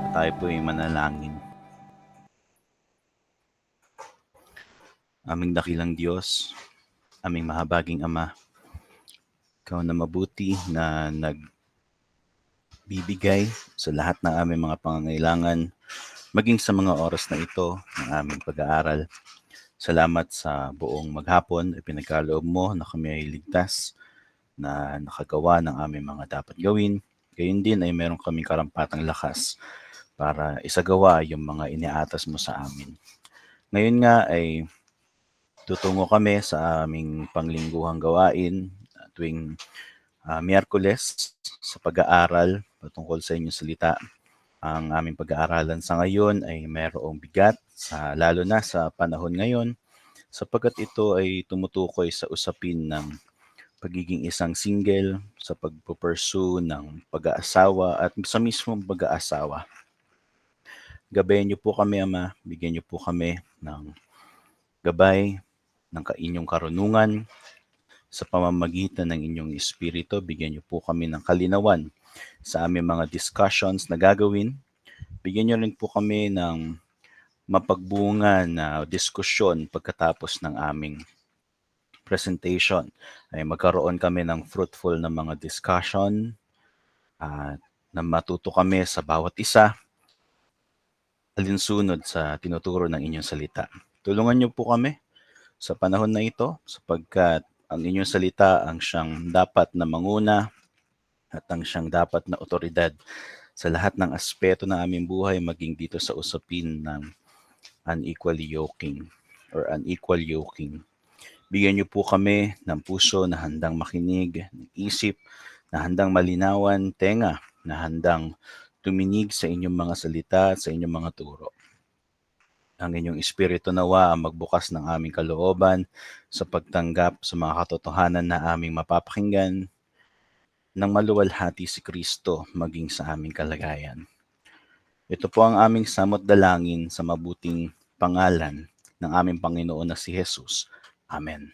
Tayo po ay manalangin. Aming dakilang Diyos, aming mahabaging Ama, Ikaw na mabuti na nagbibigay sa lahat ng aming mga pangangailangan, maging sa mga oras na ito ng aming pag-aaral. Salamat sa buong maghapon ay pinagkaloob mo na kami ay ligtas, na nakagawa ng aming mga dapat gawin. Gayun din ay meron kaming karampatang lakas para isagawa yung mga iniatas mo sa amin. Ngayon nga ay tutungo kami sa aming panglingguhang gawain tuwing Miyerkules sa pag-aaral patungkol sa inyong salita. Ang aming pag-aaralan sa ngayon ay mayroong bigat, lalo na sa panahon ngayon, sapagkat ito ay tumutukoy sa usapin ng pagiging isang single, sa pagpupursue ng pag-aasawa at sa mismong pag-aasawa. Gabayan niyo po kami, Ama, bigyan niyo po kami ng gabay, ng inyong karunungan, sa pamamagitan ng inyong espiritu, bigyan niyo po kami ng kalinawan sa aming mga discussions na gagawin. Bigyan niyo rin po kami ng mapagbunga na diskusyon pagkatapos ng aming presentation. Ay magkaroon kami ng fruitful na mga discussion at na matuto kami sa bawat isa alinsunod sa tinuturo ng inyong salita. Tulungan niyo po kami sa panahon na ito sapagkat ang inyong salita ang siyang dapat na manguna at ang siyang dapat na otoridad sa lahat ng aspeto ng aming buhay, maging dito sa usapin ng unequal yoking. Bigyan niyo po kami ng puso na handang makinig, ng isip na handang malinawan, tenga na handang tuminig sa inyong mga salita at sa inyong mga turo. Ang inyong espiritu nawa ang magbukas ng aming kalooban sa pagtanggap sa mga katotohanan na aming mapapakinggan nang maluwalhati si Kristo maging sa aming kalagayan. Ito po ang aming samot dalangin sa mabuting pangalan ng aming Panginoon na si Jesus. Amen.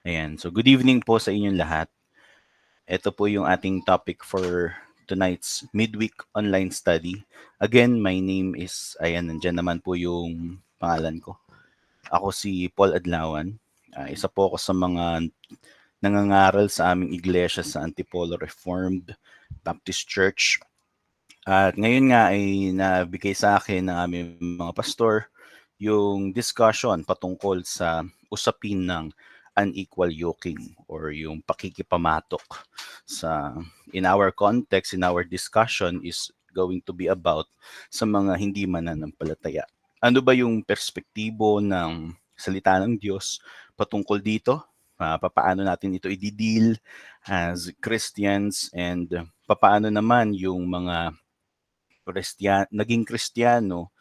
Ayan. So good evening po sa inyong lahat. Ito po yung ating topic for tonight's midweek online study. Again, my name is, nandyan naman po yung pangalan ko. Ako si Paul Adlawan. Isa po ako sa mga nangangaral sa aming iglesia sa Antipolo Reformed Baptist Church. At ngayon nga ay nabigay sa akin ng aming mga pastor yung discussion patungkol sa usapin ng unequal yoking or yung pakikipamatok. In our context, in our discussion is going to be about sa mga hindi mananampalataya. Ano ba yung perspektibo ng salita ng Diyos patungkol dito? Papaano natin ito i-deal as Christians, and papaano naman yung mga naging Kristiyano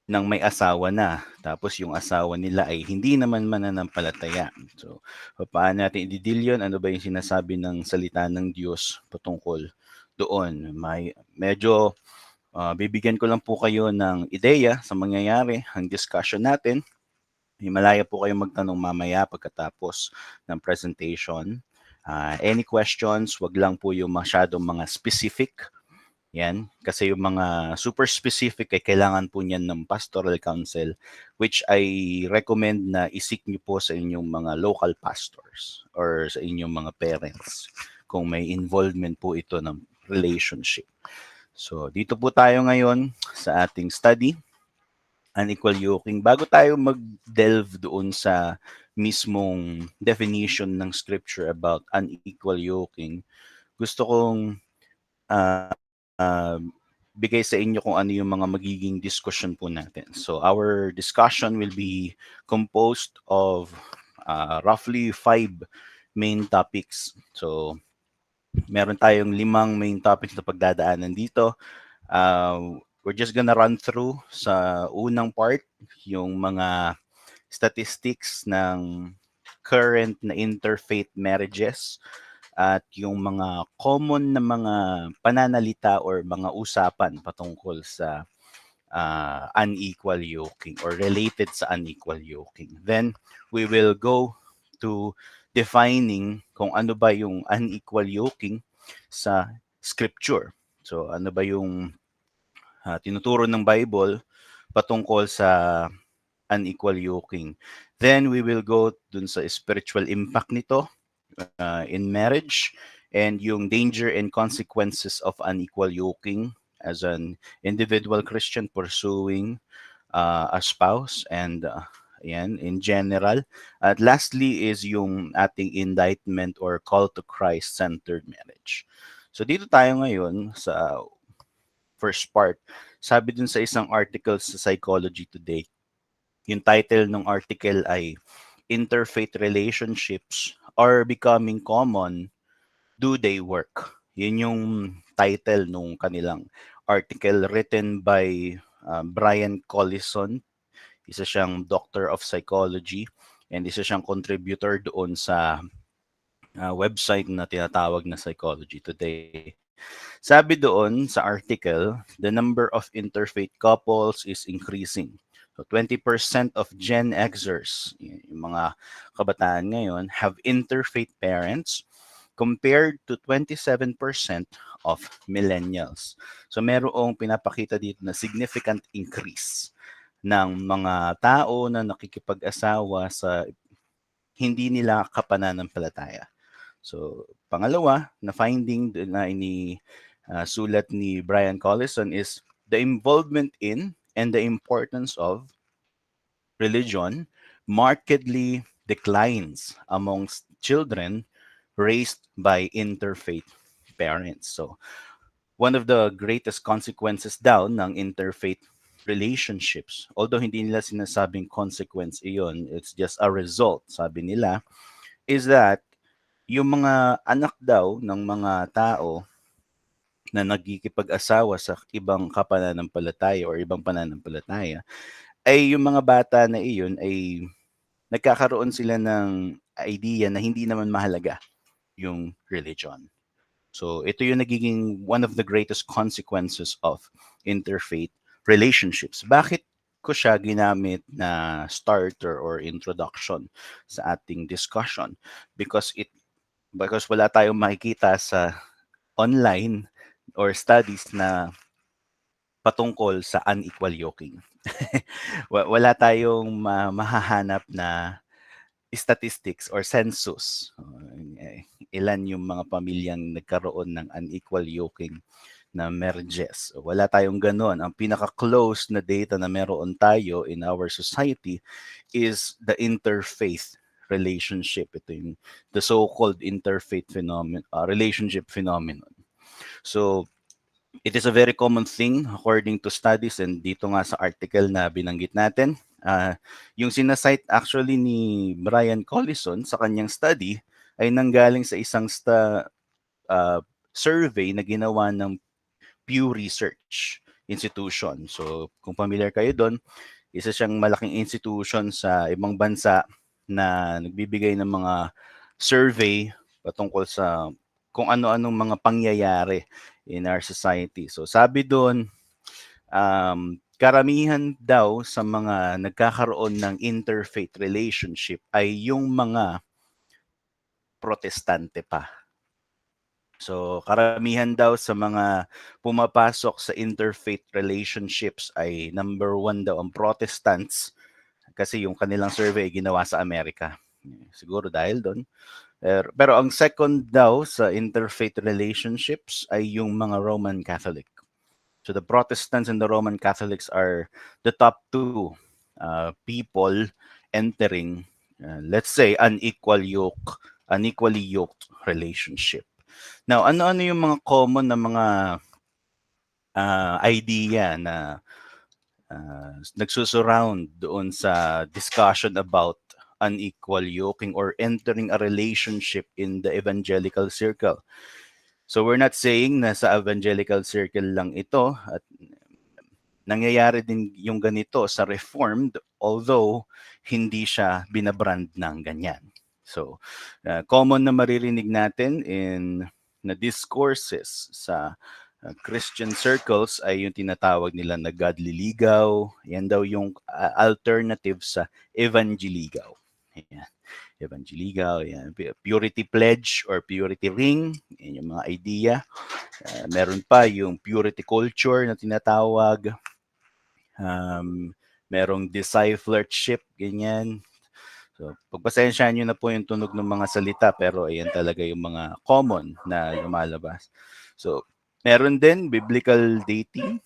nang may asawa na, tapos yung asawa nila ay hindi naman mananampalataya. So, paano natin i-deal yun? Ano ba yung sinasabi ng salita ng Diyos patungkol doon? Medyo bibigyan ko lang po kayo ng ideya sa mangyayari ang discussion natin. Malaya po kayong magtanong mamaya pagkatapos ng presentation. Any questions, wag lang po yung masyadong mga specific. Yan, kasi yung mga super specific ay kailangan po niyan ng pastoral counsel, which I recommend na isik niyo po sa inyong mga local pastors or sa inyong mga parents kung may involvement po ito ng relationship. So, dito po tayo ngayon sa ating study, unequal yoking. Bago tayo mag-delve doon sa mismong definition ng scripture about unequal yoking, gusto kong bigay sa inyo kung ano yung mga magiging discussion po natin. So our discussion will be composed of roughly 5 main topics. So meron tayong 5 main topics na pagdadaanan dito. We're just gonna run through sa unang part yung mga statistics ng current na interfaith marriages at yung mga common na mga pananalita or mga usapan patungkol sa unequal yoking or related sa unequal yoking. Then we will go to defining kung ano ba yung unequal yoking sa scripture. So ano ba yung tinuturo ng Bible patungkol sa unequal yoking. Then we will go dun sa spiritual impact nito in marriage and yung danger and consequences of unequal yoking as an individual Christian pursuing a spouse and ayan, in general. At lastly is yung ating indictment or call to Christ-centered marriage. So dito tayo ngayon sa first part. Sabi dun sa isang article sa Psychology Today, yung title ng article ay Interfaith Relationships Are Becoming Common, Do They Work? Yun yung title nung kanilang article written by Brian Collison. Isa siyang Doctor of Psychology and isa siyang contributor doon sa website na tinatawag na Psychology Today. Sabi doon sa article, the number of interfaith couples is increasing. So 20% of Gen Xers, yung mga kabataan ngayon, have interfaith parents compared to 27% of millennials. So merong pinapakita dito na significant increase ng mga tao na nakikipag-asawa sa hindi nila kapananampalataya. So, pangalawa na finding na sulat ni Brian Collison is the involvement in and the importance of religion markedly declines amongst children raised by interfaith parents. So, one of the greatest consequences daw ng interfaith relationships, although hindi nila sinasabing consequence iyon, it's just a result, sabi nila, is that yung mga anak daw ng mga tao na nagkikipag-asawa sa ibang kapananampalataya or ibang pananampalataya, ay yung mga bata na iyon ay nagkakaroon sila ng idea na hindi naman mahalaga yung religion. So ito yung nagiging one of the greatest consequences of interfaith relationships. Bakit ko siya ginamit na starter or introduction sa ating discussion? Because wala tayong makikita sa online or studies na patungkol sa unequal yoking. Wala tayong mahahanap na statistics or census. Ilan yung mga pamilyang nagkaroon ng unequal yoking na marriages. Wala tayong ganon. Ang pinaka-close na data na meron tayo in our society is the interfaith relationship. Ito yung the so-called interfaith relationship phenomenon. So, it is a very common thing according to studies and dito nga sa article na binanggit natin. Yung sinasite actually ni Brian Collison sa kanyang study ay nanggaling sa isang survey na ginawa ng Pew Research Institution. So kung familiar kayo doon, isa siyang malaking institution sa ibang bansa na nagbibigay ng mga survey patungkol sa kung ano-anong mga pangyayari in our society. So sabi doon, karamihan daw sa mga nagkakaroon ng interfaith relationship ay yung mga protestante pa. So karamihan daw sa mga pumapasok sa interfaith relationships ay number 1 daw ang Protestants kasi yung kanilang survey ginawa sa Amerika. Siguro dahil doon. Pero ang second daw sa interfaith relationships ay yung mga Roman Catholic. So the Protestants and the Roman Catholics are the top two people entering, let's say, unequally yoked relationship. Now, ano-ano yung mga common na mga idea na nagsusurround doon sa discussion about unequal yoking or entering a relationship in the evangelical circle. So we're not saying na sa evangelical circle lang ito at nangyayari din yung ganito sa Reformed although hindi siya binabrand ng ganyan. So common na maririnig natin in na discourses sa Christian circles ay yung tinatawag nila na godly ligaw. Yan daw yung alternative sa evangeligaw. Ayan. Evangelical, yan. Purity pledge or purity ring, yan yung mga idea. Meron pa yung purity culture na tinatawag. Merong disciplership, ganyan. So, pagpasensyahan nyo na po yung tunog ng mga salita, pero ayan talaga yung mga common na lumalabas. So, meron din biblical dating.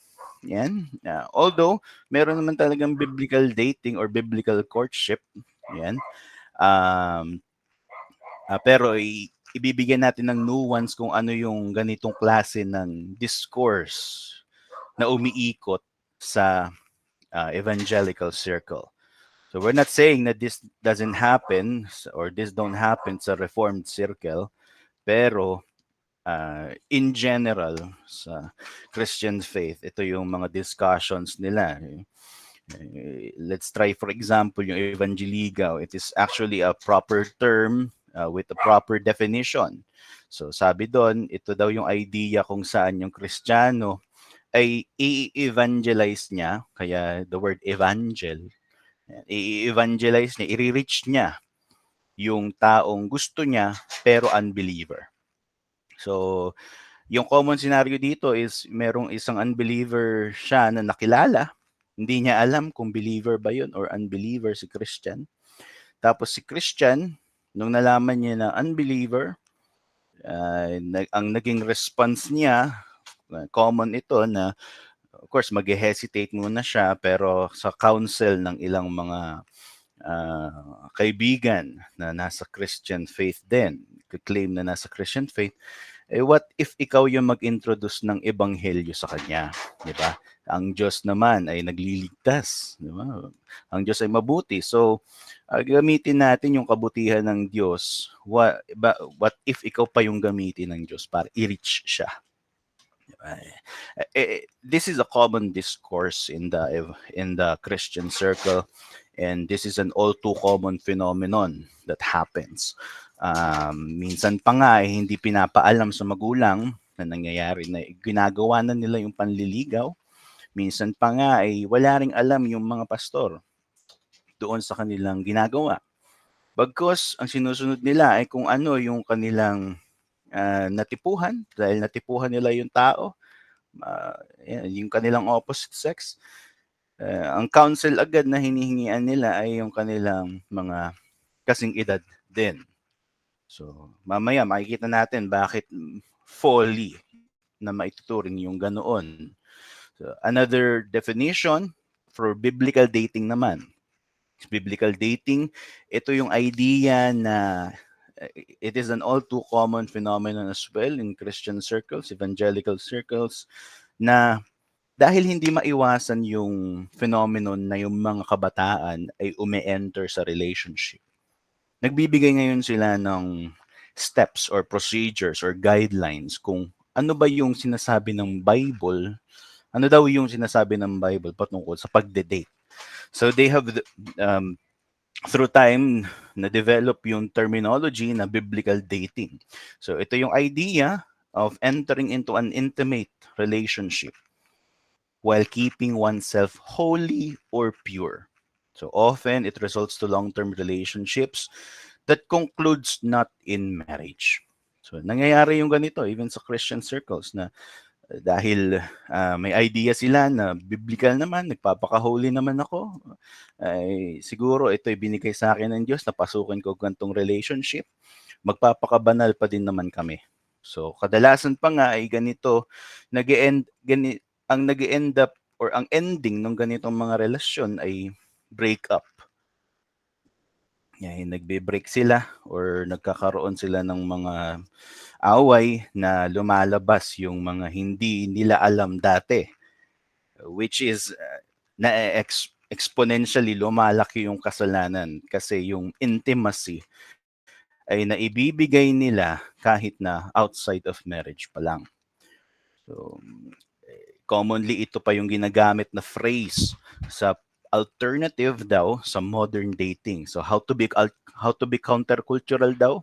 Yan. Although, meron naman talagang biblical dating or biblical courtship. Yan. Pero ibibigyan natin ng nuance kung ano yung ganitong klase ng discourse na umiikot sa evangelical circle. So we're not saying that this doesn't happen or this don't happen sa Reformed circle, pero in general sa Christian faith, ito yung mga discussions nila. Let's try for example yung evangelical. It is actually a proper term with a proper definition. So sabi doon, ito daw yung idea kung saan yung Kristiyano ay i-evangelize niya, kaya the word evangel, i-evangelize niya, i-reach niya yung taong gusto niya pero unbeliever. So, yung common scenario dito is merong isang unbeliever siya na nakilala, hindi niya alam kung believer ba yun or unbeliever si Christian. Tapos si Christian, nung nalaman niya na unbeliever, ang naging response niya, common ito na of course mag-hesitate muna siya, pero sa counsel ng ilang mga kaibigan na nasa Christian faith din, claim na nasa Christian faith, what if ikaw yung mag-introduce ng ebanghelyo sa kanya, di ba? Ang Diyos naman ay nagliligtas, di ba? Ang Diyos ay mabuti. So, gamitin natin yung kabutihan ng Diyos. What if ikaw pa yung gamitin ng Diyos para i-reach siya? This is a common discourse in the Christian circle, and this is an all too common phenomenon that happens. Minsan pa nga hindi pinapaalam sa magulang na nangyayari na ginagawa na nila yung panliligaw. Minsan pa nga ay wala ring alam yung mga pastor doon sa kanilang ginagawa. Bagkus ang sinusunod nila ay kung ano yung kanilang natipuhan, dahil natipuhan nila yung tao, yung kanilang opposite sex. Ang counsel agad na hinihingian nila ay yung kanilang mga kasing edad din. So, mamaya makikita natin bakit folly na maituturing yung ganoon. So, another definition for biblical dating naman. Biblical dating, ito yung idea na it is an all too common phenomenon as well in Christian circles, evangelical circles, na dahil hindi maiwasan yung phenomenon na yung mga kabataan ay ume-enter sa relationship. Nagbibigay ngayon sila ng steps or procedures or guidelines kung ano ba yung sinasabi ng Bible, ano daw yung sinasabi ng Bible patungkol sa pagde-date. So they have through time na-develop yung terminology na biblical dating. So ito yung idea of entering into an intimate relationship while keeping oneself holy or pure. So often, it results to long-term relationships that concludes not in marriage. So nangyayari yung ganito even sa Christian circles na dahil may idea sila na biblical naman, nagpapaka-holy naman ako, ay siguro ito'y binigay sa akin ng Diyos na pasukin ko gantong relationship, magpapakabanal pa din naman kami. So kadalasan pa nga ay ganito, ang nag-end up or ang ending ng ganitong mga relasyon ay breakup. Yan, nagbe-break sila or nagkakaroon sila ng mga away na lumalabas yung mga hindi nila alam dati, which is exponentially lumalaki yung kasalanan kasi yung intimacy ay naibibigay nila kahit na outside of marriage pa lang. So, commonly ito pa yung ginagamit na phrase sa alternative daw sa modern dating. So how to be countercultural daw?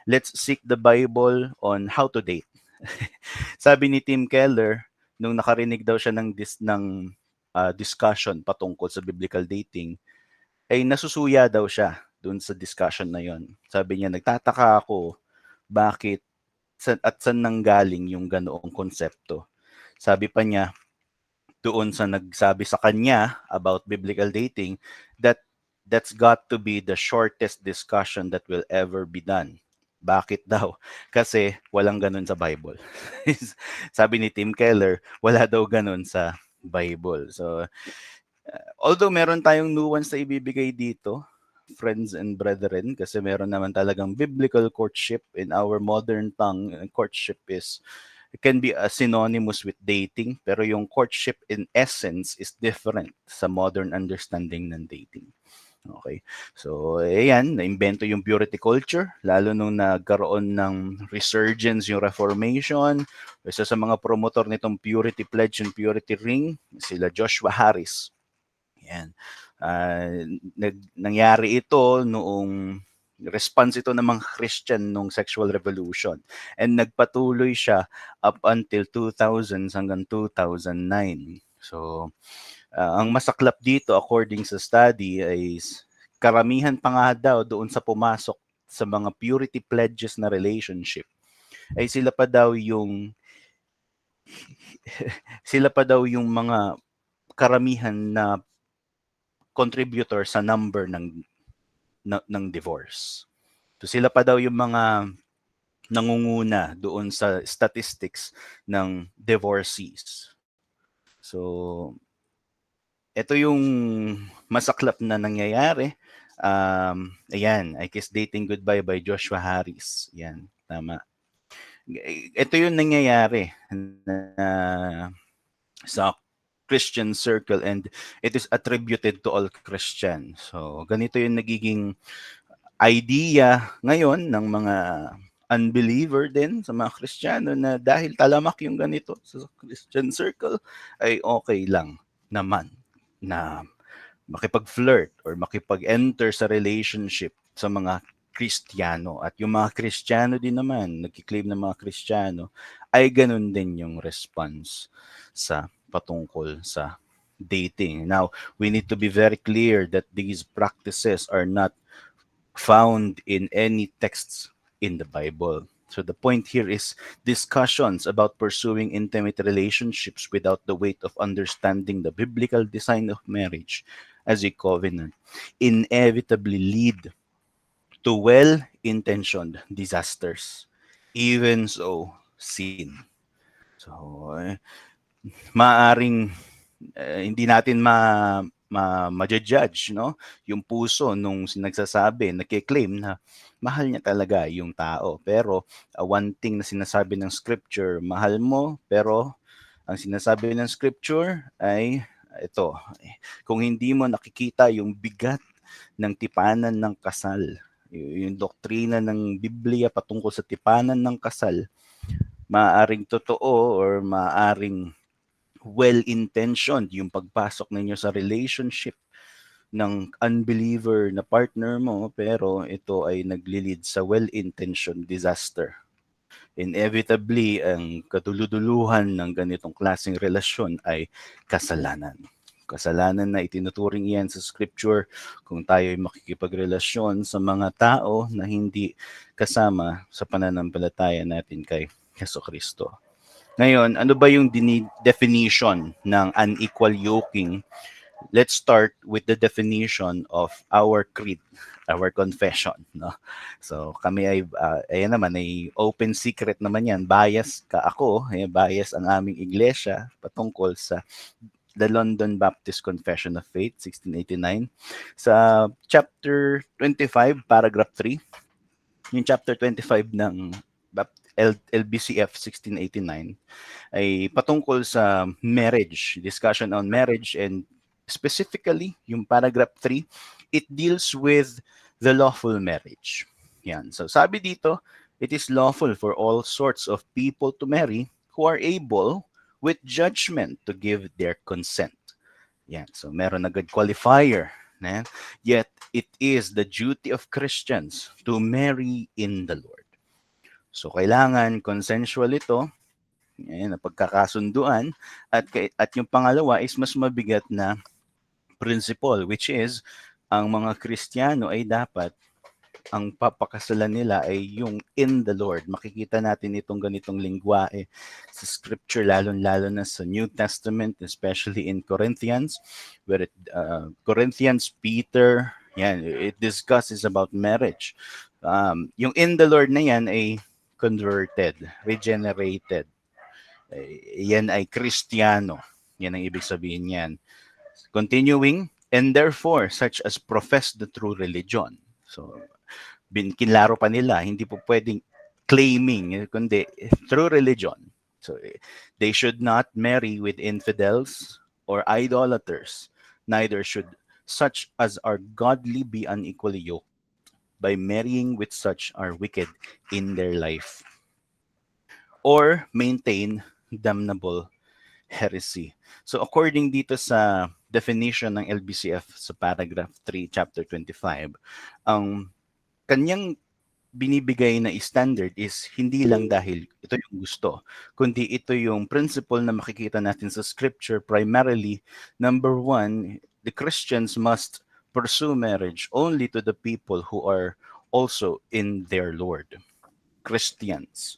Let's seek the Bible on how to date. Sabi ni Tim Keller nung nakarinig daw siya ng discussion patungkol sa biblical dating, ay nasusuya daw siya doon sa discussion na yon. Sabi niya, nagtataka ako bakit at saan nanggaling yung ganoong konsepto. Sabi pa niya, doon sa nagsabi sa kanya about biblical dating, that's got to be the shortest discussion that will ever be done. Bakit daw? Kasi walang ganun sa Bible. Sabi ni Tim Keller, wala daw ganun sa Bible. So, although meron tayong nuance na ibibigay dito, friends and brethren, kasi meron naman talagang biblical courtship in our modern tongue. Courtship it can be synonymous with dating, pero yung courtship in essence is different sa modern understanding ng dating. Okay. So, ayan, naimbento yung purity culture, lalo nung nagkaroon ng resurgence yung Reformation. Isa sa mga promotor nitong purity pledge and purity ring, sila Joshua Harris. Yan. Nangyari ito noong response ito ng mga Christian nung sexual revolution. And nagpatuloy siya up until 2000 hanggang 2009. So, ang masaklap dito according sa study ay karamihan pa nga daw doon sa pumasok sa mga purity pledges na relationship ay sila pa daw yung mga karamihan na contributor sa number ng divorce. So sila pa daw yung mga nangunguna doon sa statistics ng divorcees. So ito yung masaklap na nangyayari. Ayan, I Kiss Dating Goodbye by Joshua Harris. Yan, tama. Ito yung nangyayari na sa Christian circle and it is attributed to all Christians. So, ganito yung nagiging idea ngayon ng mga unbeliever din sa mga Kristiyano na dahil talamak yung ganito sa Christian circle ay okay lang naman na makipag-flirt or makipag-enter sa relationship sa mga Kristiyano. At yung mga Kristiyano din naman, nagkiklaim ng mga Kristiyano, ay ganun din yung response sa patungkol sa dating. Now, we need to be very clear that these practices are not found in any texts in the Bible. So the point here is discussions about pursuing intimate relationships without the weight of understanding the biblical design of marriage as a covenant inevitably lead to well-intentioned disasters, even so sin. So, maaring hindi natin ma-judge, no? Yung puso nung nagsasabi, nagke-claim na mahal niya talaga yung tao. Pero one thing na sinasabi ng scripture, mahal mo, pero ang sinasabi ng scripture ay ito, kung hindi mo nakikita yung bigat ng tipanan ng kasal, yung doktrina ng Biblia patungkol sa tipanan ng kasal, maaaring totoo or maaaring well-intentioned yung pagpasok ninyo sa relationship ng unbeliever na partner mo, pero ito ay naglilid sa well-intentioned disaster. Inevitably, ang kaduluduluhan ng ganitong klaseng relasyon ay kasalanan. Kasalanan na itinuturing iyan sa scripture kung tayo ay makikipagrelasyon sa mga tao na hindi kasama sa pananampalataya natin kay Jesucristo. Ngayon, ano ba yung definition ng unequal yoking? Let's start with the definition of our creed, our confession. No? So kami ay, ayan naman, ay open secret naman yan. Bias ka ako, bias ang aming iglesia patungkol sa the London Baptist Confession of Faith, 1689. Sa chapter 25, paragraph 3, yung chapter 25 ng LBCF 1689 ay patungkol sa marriage, discussion on marriage, and specifically yung paragraph 3, it deals with the lawful marriage. Yan. So sabi dito, it is lawful for all sorts of people to marry who are able with judgment to give their consent. Yan. So meron agad qualifier. Yet it is the duty of Christians to marry in the Lord. So kailangan consensual ito, na pagkakasunduan, at yung pangalawa is mas mabigat na principle, which is Ang mga Kristiyano ay dapat ang papakasalan nila ay yung in the Lord. Makikita natin itong ganitong lingwahe sa scripture, lalo-lalo na sa New Testament, especially in Corinthians, where Corinthians, Peter, yan, it discusses about marriage. Yung in the Lord na yan ay converted, regenerated. Yan ay Kristiyano. Yan ang ibig sabihin yan. Continuing, and therefore, such as profess the true religion. So, kinlaro pa nila, hindi po pwedeng claiming, kundi through religion. So they should not marry with infidels or idolaters, neither should such as are godly be unequally yoked. By marrying with such are wicked in their life, or maintain damnable heresy. So according dito sa definition ng LBCF sa paragraph 3, chapter 25, ang kanyang binibigay na standard is hindi lang dahil ito yung gusto, kundi ito yung principle na makikita natin sa scripture. Primarily, number one, the Christians must pursue marriage only to the people who are also in their Lord. Christians.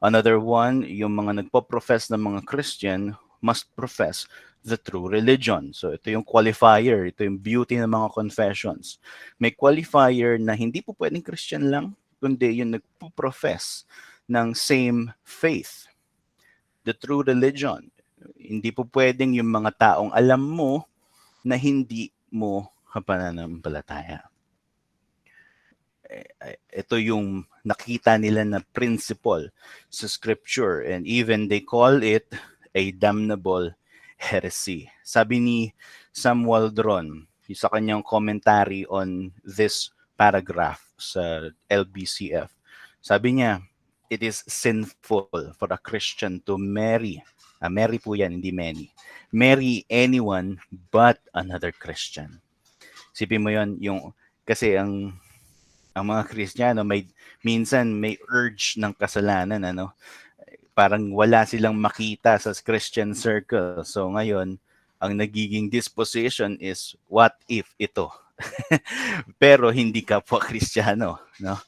Another one, yung mga nagpo-profess ng mga Christian must profess the true religion. So ito yung qualifier, ito yung beauty ng mga confessions. May qualifier na hindi po pwedeng Christian lang, kundi yung nagpo-profess ng same faith, the true religion. Hindi po pwedeng yung mga taong alam mo na hindi mo kapananampalataya. Ito yung nakita nila na principle sa scripture, and even they call it a damnable heresy. Sabi ni Sam Waldron sa kanyang commentary on this paragraph sa LBCF, sabi niya, it is sinful for a Christian to marry, marry po yan, hindi many, marry anyone but another Christian. Sipin mo yon, yung kasi ang mga Kristiyano minsan may urge ng kasalanan, ano, parang wala silang makita sa Christian circle. So ngayon, ang nagiging disposition is what if ito. Pero hindi ka po Kristiyano, no?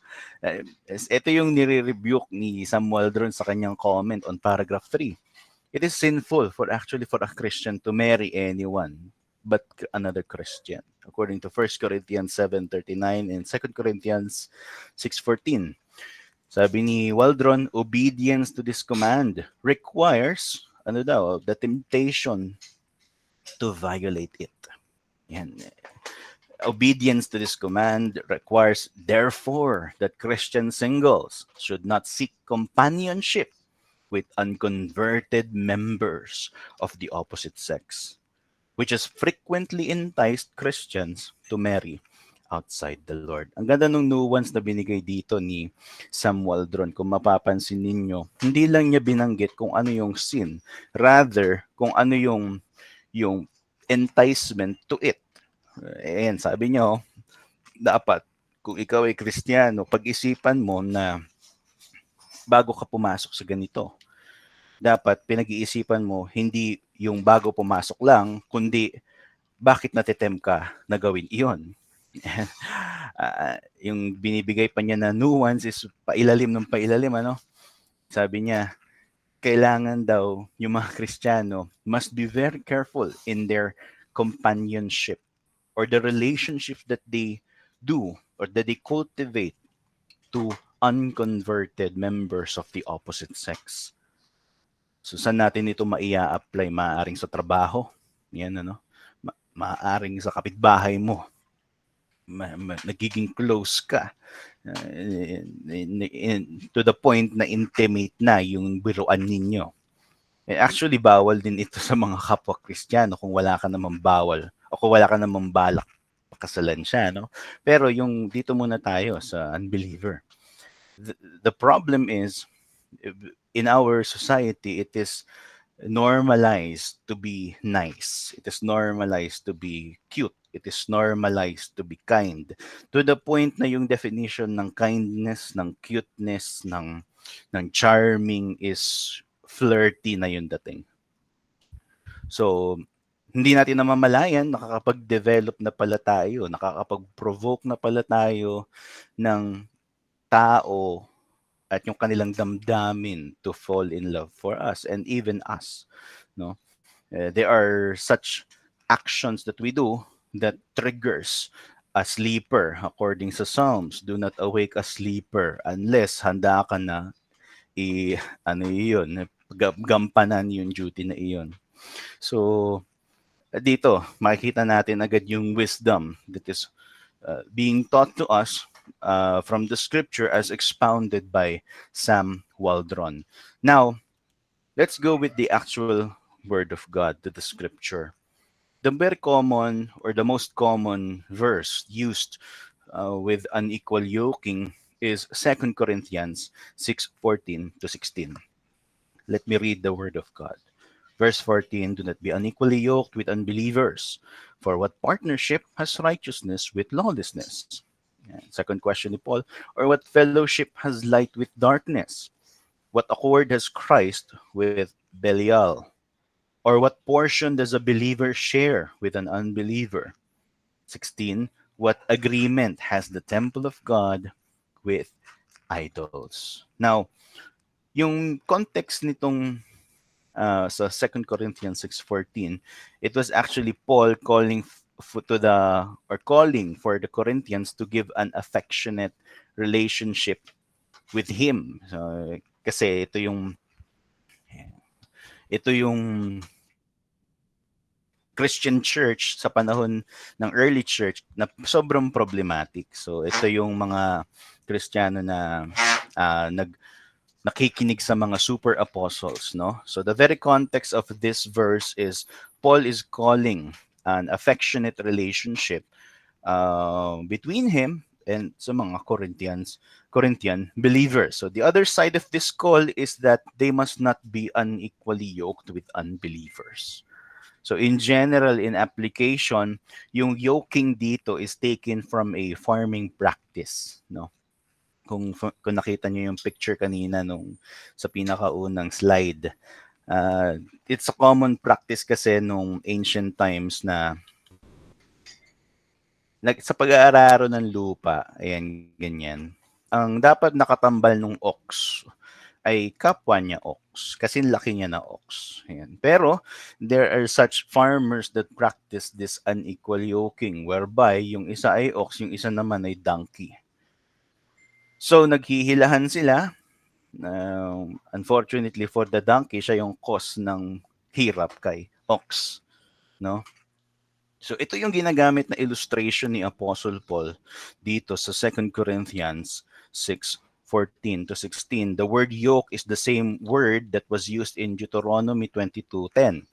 Ito yung nire-rebuke ni Sam Waldron sa kanyang comment on paragraph 3. It is sinful for a Christian to marry anyone but another Christian, according to 1 Corinthians 7:39 and 2 Corinthians 6:14. Sabi ni Waldron, obedience to this command requires, the temptation to violate it. Yan. Obedience to this command requires, therefore, that Christian singles should not seek companionship with unconverted members of the opposite sex, which has frequently enticed Christians to marry outside the Lord. Ang ganda ng nuance na binigay dito ni Sam Waldron. Kung mapapansin ninyo, hindi lang niya binanggit kung ano yung sin, rather kung ano yung enticement to it. Ayan, sabi niyo, dapat kung ikaw ay Kristiyano, pag-isipan mo na bago ka pumasok sa ganito, dapat pinag-iisipan mo hindi yung bago pumasok lang, kundi bakit natitem ka na gawin iyon. Yung binibigay pa niya na nuance is pailalim ng pailalim, ano? Sabi niya, kailangan daw yung mga Kristiyano must be very careful in their companionship or the relationship that they do or that they cultivate to unconverted members of the opposite sex. So saan natin ito maia-apply? Maaaring sa trabaho, yan, ano? Maaaring sa kapitbahay mo, nagiging close ka to the point na intimate na yung biruan ninyo. Actually, bawal din ito sa mga kapwa Kristiyano kung wala ka namang bawal o kung wala ka namang balak pakasalan siya, no? Pero yung dito muna tayo sa unbeliever. The problem is, in our society, it is normalized to be nice. It is normalized to be cute. It is normalized to be kind. To the point na yung definition ng kindness, ng cuteness, ng charming is flirty na yung dating. So, hindi natin namamalayan, nakakapag-develop na pala tayo, nakakapag-provoke na pala tayo ng tao at yung kanilang damdamin to fall in love for us and even us, no? There are such actions that we do that triggers a sleeper according sa Psalms. Do not awake a sleeper unless handa ka na ano yun, gampanan yung duty na iyon. So, dito, makikita natin agad yung wisdom that is being taught to us from the scripture as expounded by Sam Waldron. Now, let's go with the actual word of God to the scripture. The very common or the most common verse used with unequal yoking is 2 Corinthians 6:14 to 16. Let me read the word of God. Verse 14, do not be unequally yoked with unbelievers. For what partnership has righteousness with lawlessness? Second question ni Paul, or what fellowship has light with darkness? What accord has Christ with Belial? Or what portion does a believer share with an unbeliever? 16, what agreement has the temple of God with idols? Now, yung context nitong sa 2 Corinthians 6:14, it was actually Paul calling for the Corinthians to give an affectionate relationship with him. So, kasi ito yung Christian church sa panahon ng early church na sobrang problematic. So ito yung mga Kristiyano na nakikinig sa mga super apostles, no? So the very context of this verse is Paul is calling an affectionate relationship between him and sa mga Corinthian believers. So the other side of this call is that they must not be unequally yoked with unbelievers. So in general, in application, yung yoking dito is taken from a farming practice, no? Kung nakita niyo yung picture kanina sa pinakaunang slide, it's a common practice kasi nung ancient times na sa pag-aararo ng lupa, ayan, ganyan. Ang dapat nakatambal nung ox ay kapwa niya ox, kasi laki niya na ox. Ayan. Pero there are such farmers that practice this unequal yoking whereby yung isa ay ox, yung isa naman ay donkey. So naghihilahan sila. Unfortunately for the donkey, siya yung cause ng hirap kay ox, no? So ito yung ginagamit na illustration ni Apostle Paul dito sa 2 Corinthians 6:14 to 16. The word yoke is the same word that was used in Deuteronomy 22:10,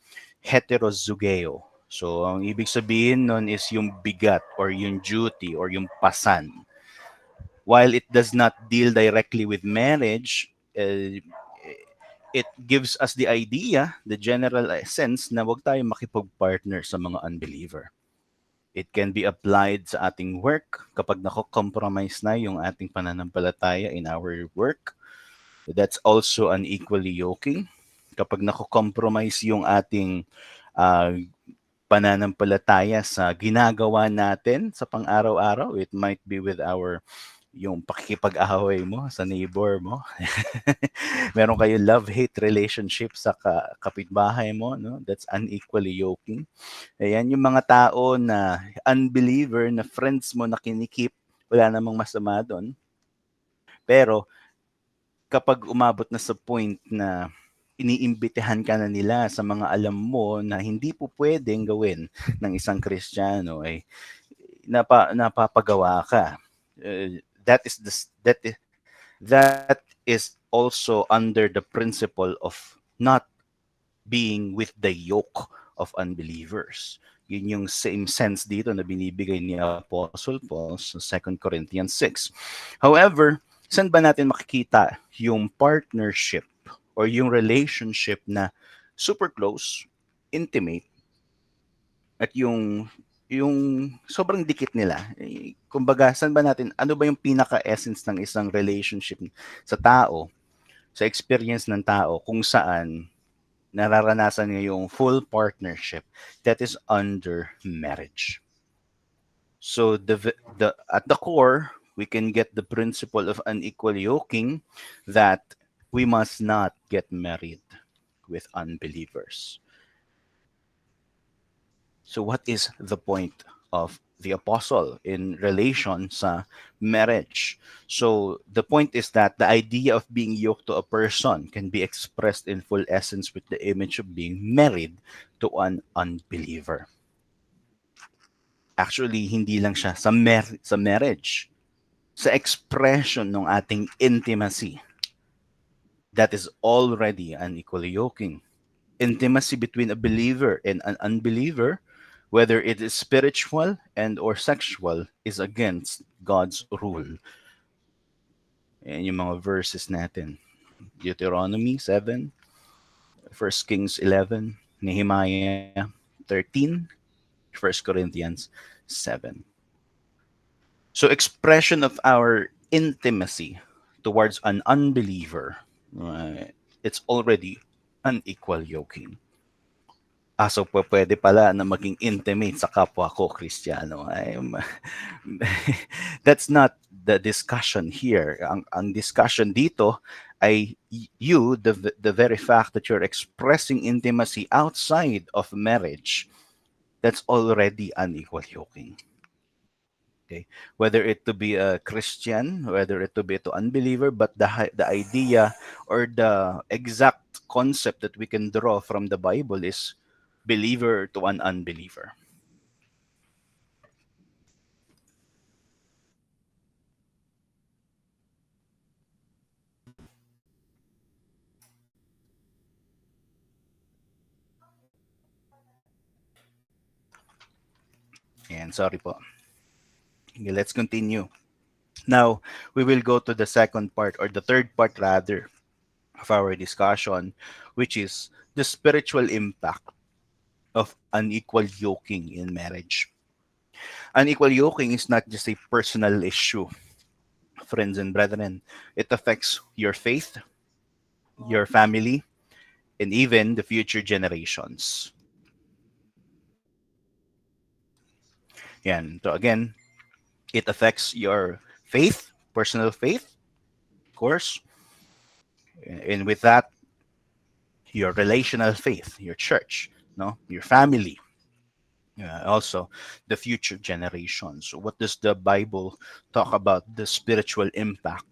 heterozugeo. So ang ibig sabihin nun is yung bigat or yung duty or yung pasan. While it does not deal directly with marriage, it gives us the idea, the general sense na wag tayo makipag-partner sa mga unbeliever. It can be applied sa ating work kapag nako-compromise na yung ating pananampalataya in our work. That's also unequally yoking. Kapag nako-compromise yung ating pananampalataya sa ginagawa natin sa pang-araw-araw, it might be with yung pakikipag-away mo sa neighbor mo. Meron kayo love-hate relationship sa kapitbahay mo, no? That's unequally yoking. Ayan, yung mga tao na unbeliever, na friends mo na kinikip, wala namang masama doon. Pero kapag umabot na sa point na iniimbitahan ka na nila sa mga alam mo na hindi po pwedeng gawin ng isang Kristiyano, ay napapagawa ka. That is also under the principle of not being with the yoke of unbelievers. Yun yung same sense dito na binibigay ni Apostle Paul sa 2 Corinthians 6. However, saan ba natin makikita yung partnership or yung relationship na super close, intimate, at yung sobrang dikit nila? Kumbaga, saan ba natin, ano ba yung pinaka-essence ng isang relationship sa tao, sa experience ng tao, kung saan nararanasan niya yung full partnership that is under marriage. So at the core, we can get the principle of unequal yoking, that we must not get married with unbelievers. So what is the point of the apostle in relation sa marriage? So the point is that the idea of being yoked to a person can be expressed in full essence with the image of being married to an unbeliever. Actually, hindi lang siya sa marriage, sa expression ng ating intimacy, that is already unequally yoking. Intimacy between a believer and an unbeliever, whether it is spiritual and or sexual, is against God's rule. Yan yung mga verses natin. Deuteronomy 7, 1 Kings 11, Nehemiah 13, 1 Corinthians 7. So expression of our intimacy towards an unbeliever, it's already unequal yoking. So pwede pala na maging intimate sa kapwa ko Kristiyano. That's not the discussion here. Ang discussion dito ay the very fact that you're expressing intimacy outside of marriage, that's already unequal yoking. Okay, whether it to be a Christian, whether it to be to unbeliever, but the idea or the exact concept that we can draw from the Bible is believer to an unbeliever. And sorry po. Okay, let's continue. Now, we will go to the second part, or the third part rather, of our discussion, which is the spiritual impact of unequal yoking in marriage. Unequal yoking is not just a personal issue, friends and brethren. It affects your faith, your family, and even the future generations. Yan. So again, it affects your faith, personal faith, of course, and with that, your relational faith, your church, no, your family, also the future generations. So what does the Bible talk about the spiritual impact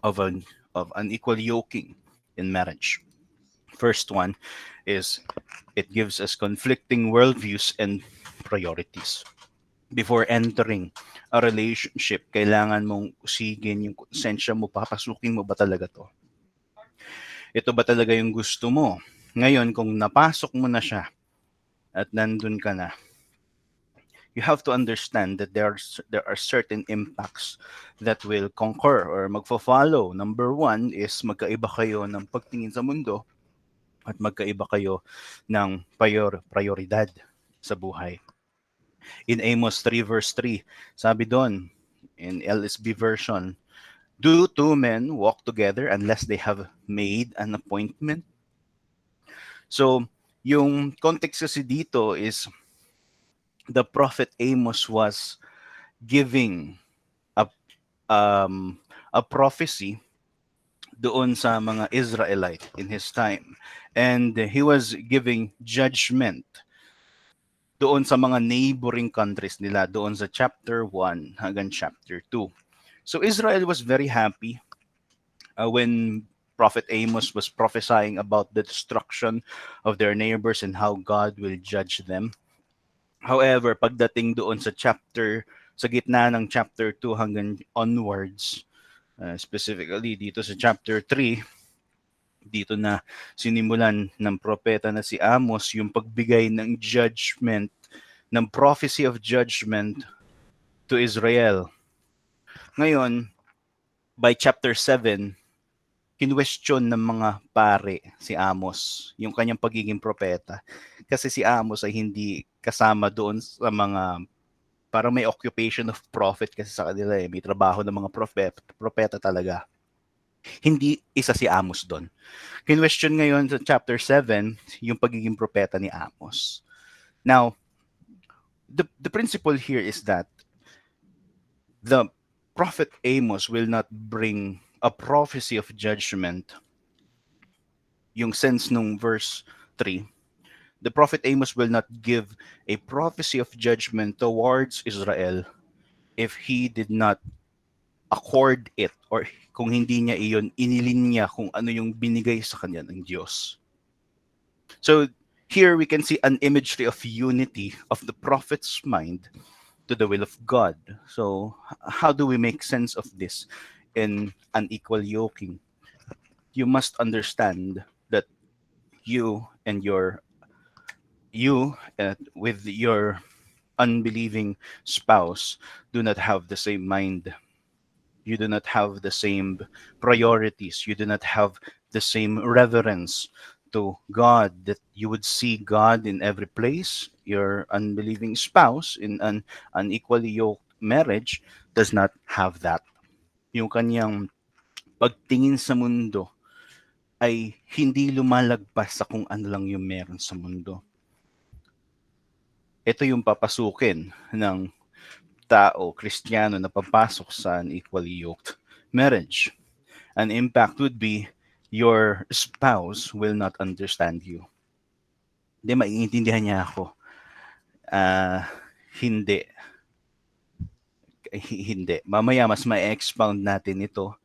of unequal yoking in marriage? First one is it gives us conflicting worldviews and priorities. Before entering a relationship, kailangan mong usigin yung konsensya mo, papasukin mo ba talaga to? Ito ba talaga yung gusto mo? Ngayon, kung napasok mo na siya at nandun ka na, you have to understand that there are certain impacts that will concur or magfo-follow. Number one is magkaiba kayo ng pagtingin sa mundo at magkaiba kayo ng prioridad sa buhay. In Amos 3 verse 3, sabi doon, in LSB version, do two men walk together unless they have made an appointment? So, yung context kasi dito is the prophet Amos was giving a prophecy doon sa mga Israelite in his time. And he was giving judgment doon sa mga neighboring countries nila, doon sa chapter 1 hanggang chapter 2. So Israel was very happy when Prophet Amos was prophesying about the destruction of their neighbors and how God will judge them. However, pagdating doon sa gitna ng chapter 2 hanggang onwards, specifically dito sa chapter 3, dito na sinimulan ng propeta na si Amos yung pagbigay ng judgment, ng prophecy of judgment to Israel. Ngayon, by chapter 7, kinwestiyon ng mga pare si Amos, yung kanyang pagiging propeta. Kasi si Amos ay hindi kasama doon sa mga, parang may occupation of prophet kasi sa kanila may trabaho ng mga propeta talaga. Hindi isa si Amos doon. Kinwestiyon ngayon sa chapter 7 yung pagiging propeta ni Amos. Now, the principle here is that the prophet Amos will not bring a prophecy of judgment. Yung sense nung verse 3, the prophet Amos will not give a prophecy of judgment towards Israel if he did not accord it, or kung hindi niya iyon inilinya kung ano yung binigay sa kanya ng Diyos. So here we can see an imagery of unity of the prophet's mind to the will of God. So how do we make sense of this in unequal yoking? You must understand that you and with your unbelieving spouse do not have the same mind. You do not have the same priorities. You do not have the same reverence to God, that you would see God in every place. Your unbelieving spouse in an unequally yoked marriage does not have that. Yung kanyang pagtingin sa mundo ay hindi lumalagpas sa kung ano lang yung meron sa mundo. Ito yung papasukin ng tao, Kristiyano, na papasok sa an equally yoked marriage. An impact would be your spouse will not understand you. Hindi, maiintindihan niya ako. Hindi. Hindi. Mamaya mas ma-expound natin ito.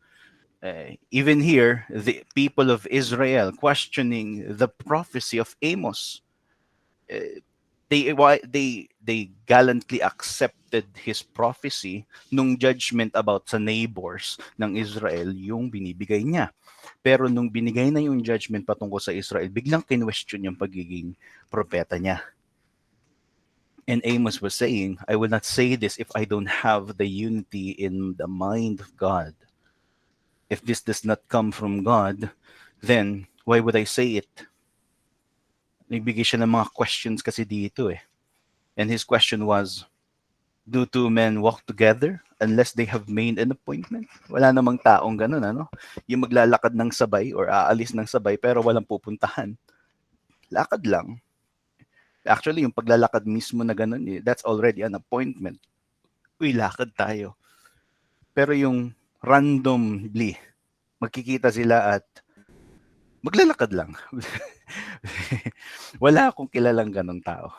Even here, the people of Israel questioning the prophecy of Amos. They gallantly accepted his prophecy nung judgment about sa neighbors ng Israel yung binibigay niya. Pero nung binigay na yung judgment patungkol sa Israel, biglang kinwestiyon yung pagiging propeta niya. And Amos was saying, I will not say this if I don't have the unity in the mind of God. If this does not come from God, then why would I say it? Nagbigay siya ng mga questions kasi dito eh. And his question was, do two men walk together unless they have made an appointment? Wala namang taong ganun, ano? Yung maglalakad ng sabay or aalis ng sabay pero walang pupuntahan. Lakad lang. Actually, yung paglalakad mismo na ganun, that's already an appointment. Uy, lakad tayo. Pero yung randomly, magkikita sila at maglalakad lang. Wala akong kilalang ganong tao.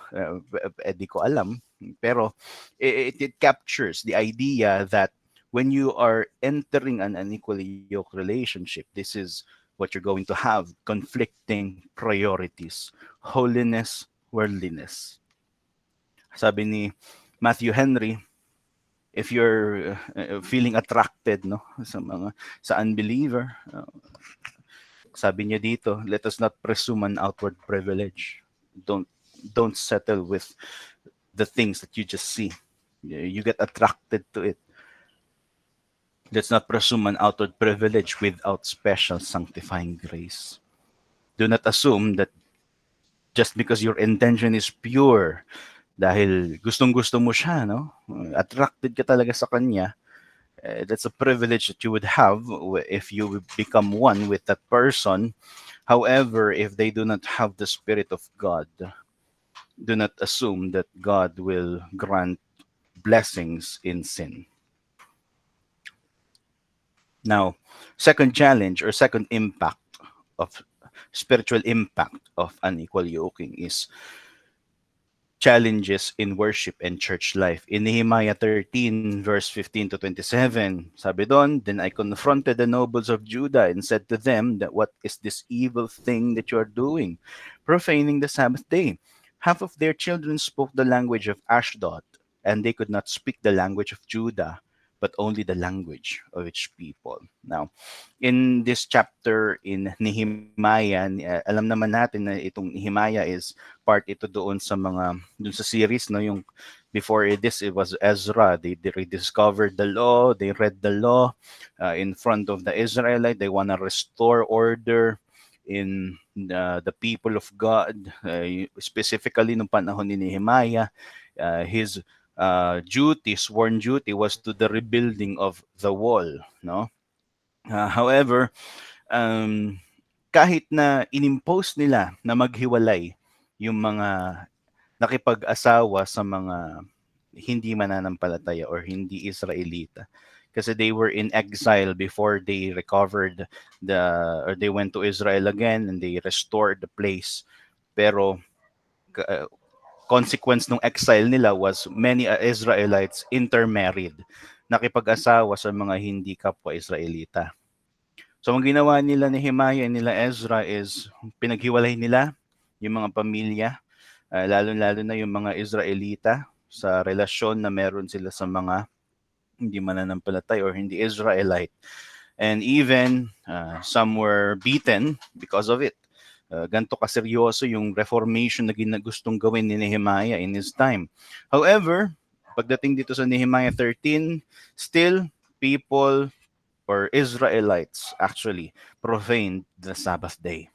Di ko alam. Pero it captures the idea that when you are entering an unequally yoked relationship, this is what you're going to have: conflicting priorities, holiness, worldliness. Sabi ni Matthew Henry, if you're feeling attracted sa unbeliever, sabi niya dito, let us not presume an outward privilege. Don't settle with the things that you just see. You get attracted to it. Let's not presume an outward privilege without special sanctifying grace. Do not assume that just because your intention is pure, dahil gustong-gusto mo siya, no? Attracted ka talaga sa kanya, that's a privilege that you would have if you become one with that person. However, if they do not have the Spirit of God, do not assume that God will grant blessings in sin. Now, second challenge or second impact of spiritual impact of unequal yoking is challenges in worship and church life. In Nehemiah 13, verse 15 to 27, sabi doon, then I confronted the nobles of Judah and said to them that what is this evil thing that you are doing, profaning the Sabbath day? Half of their children spoke the language of Ashdod, and they could not speak the language of Judah, but only the language of its people. Now, in this chapter in Nehemiah, alam naman natin na itong Nehemiah is part ito doon sa series, no, yung before this it was Ezra. They rediscovered the law, they read the law in front of the Israelite. They want to restore order in the people of God, specifically nung panahon ni Nehemiah. His sworn duty was to the rebuilding of the wall, no? However, um, kahit na inimpose nila na maghiwalay yung mga nakipag-asawa sa mga hindi mananampalataya or hindi Israelita, kasi they were in exile before they recovered the or they went to Israel again and they restored the place. Pero uh, consequence ng exile nila was many Israelites intermarried, nakipag-asawa sa mga hindi kapwa Israelita. So ang ginawa nila ni Nehemiah and nila Ezra is pinaghiwalay nila yung mga pamilya, lalo-lalo na yung mga Israelita sa relasyon na meron sila sa mga hindi mananampalatay or hindi Israelite. And even some were beaten because of it. Ganto kaseryoso yung reformation na ginagustong gawin ni Nehemiah in his time. However, pagdating dito sa Nehemiah 13, still people or Israelites actually profaned the Sabbath day.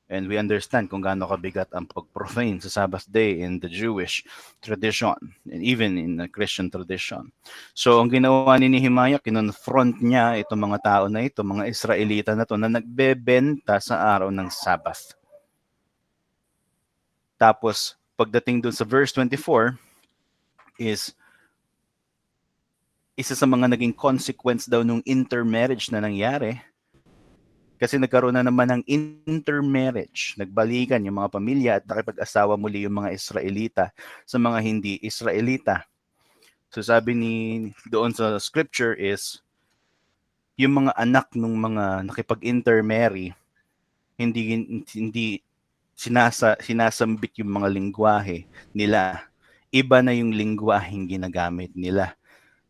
And we understand kung gaano kabigat ang pag-profane sa Sabbath day in the Jewish tradition and even in the Christian tradition. So ang ginawa ni Nehemiah, kinonfront niya itong mga tao na ito, mga Israelita na to na nagbebenta sa araw ng Sabbath. Tapos pagdating dun sa verse 24 is isa sa mga naging consequence daw nung intermarriage na nangyari. Kasi nagkaroon na naman ng intermarriage. Nagbalikan yung mga pamilya at nakipag-asawa muli yung mga Israelita sa mga hindi Israelita. So sabi ni doon sa scripture is, yung mga anak ng mga nakipag-intermarry, hindi sinasambit yung mga lingwahe nila. Iba na yung lingwaheng ginagamit nila.